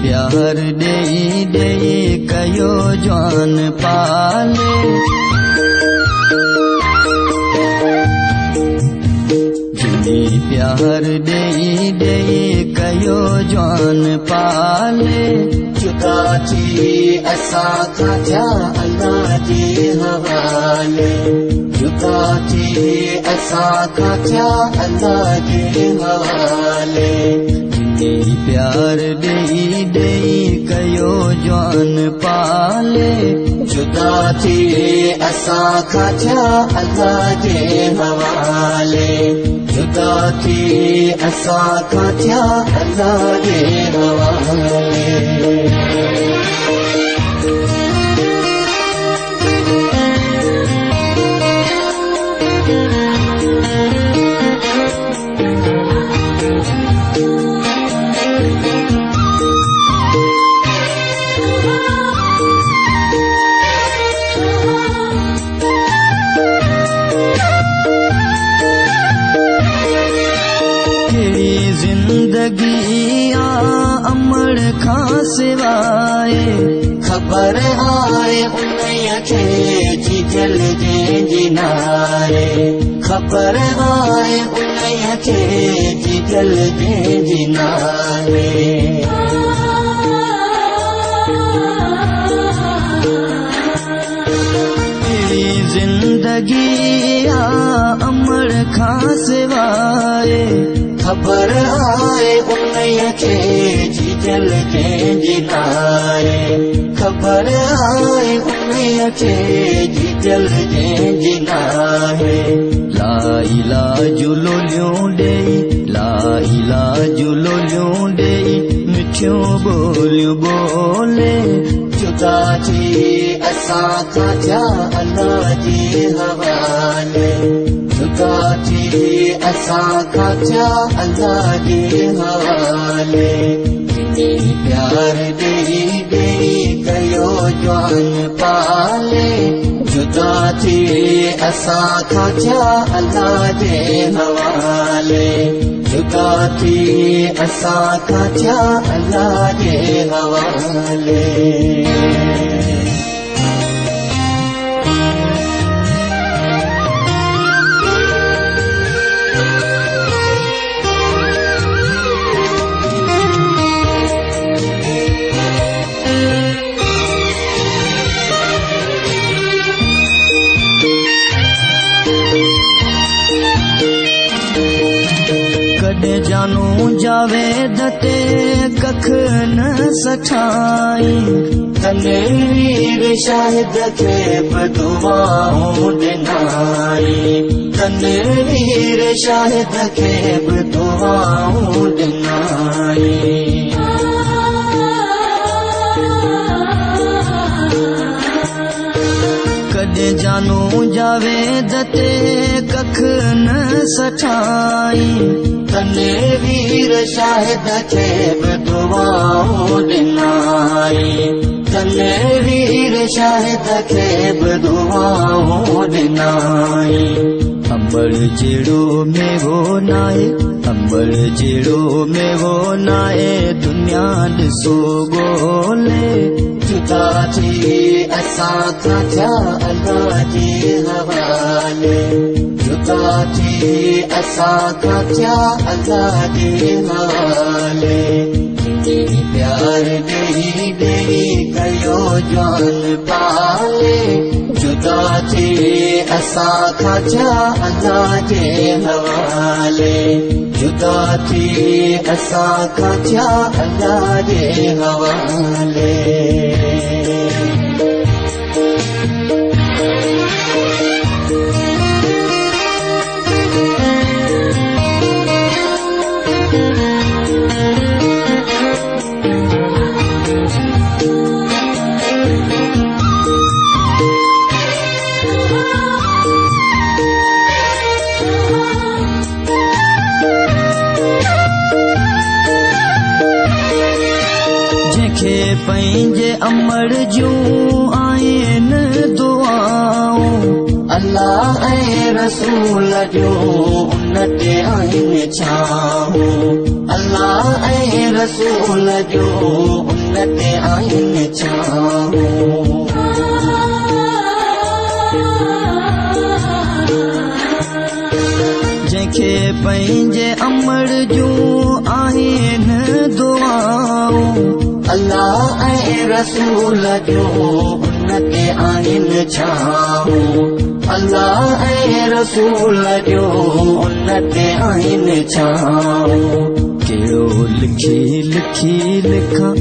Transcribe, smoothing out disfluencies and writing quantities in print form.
प्यार देई देई कयो जवान पाले प्यार देई देई कयो जवान पाले जुदा थी असां खां थिया अल्लाह जे हवाले जुदा थी असां खां थिया अल्लाह जे हवाले प्यार देई देई कयो जवान पाले जुदा थी असां खां थिया अल्लाह जे हवाले जुदा थी असां खां थिया अल्लाह जे हवाले जिंदगी अमर खां सिवाए खबर आए उन्हें खे जिगल जे जिनारे खबर आए उन्हें खे जिगल जे जिनारे जिंदगी अमर खां सिवाए खबर आए उन्हें खे जिगल जे जिनारे खबर आए उन्हें खे जिगल जे जिनारे ला इलाज लोलियों दे ला इलाज लोलियों दे मिठियों बोलियों बोले जुदा थी असां खां थिया अल्लाह जे हवाले जुदा थी असां खां थिया अल्लाह जे हवाले प्यार देई देई कयो जवान पाले जुदा थी असां खां थिया अल्लाह जे हवाले जुदा थी असां खां थिया अल्लाह जे हवाले जानू जावेद ते कख न सठाई तनवीर शाहिद खे दुआऊं ॾिनाई तनवीर शाहिद खे दुआऊं ॾिनाई कॾहिं जानू जावेद ते कख न सठाई तनवीर शाहिद खे दुआऊं ॾिनाई तनवीर शाहिद खे दुआऊं ॾिनाई अंबड़ जहिड़ो मेवो नाहे अंबड़ जहिड़ो मेवो नाहे दुनिया ॾिसो ॻोल्हे जुदा थी असां खां थिया अल्लाह जे हवाले जुदा थी असां खां थिया अल्लाह जे हवाले प्यार देई देई कयो जवान पाले जुदा थी असां खां थिया अल्लाह जे हवाले जुदा थी असां खां थिया अल्लाह जे हवाले पंहिंजे अमर जूं आहिनि दुआऊं अल्लाह ऐं रसूल जूं उन ते आहिनि छाऊं अल्लाह ऐं रसूल जो उन ते आहिनि छाऊं जंहिंखे पंहिंजे अमर जूं आहिनि दुआऊं अल्लाह ऐं रसूल जो उन ते आहिनि छाऊं अल्लाह ऐं रसूल जो उन ते आहिनि छाऊं कहिड़ो लिखी लिखी लिखां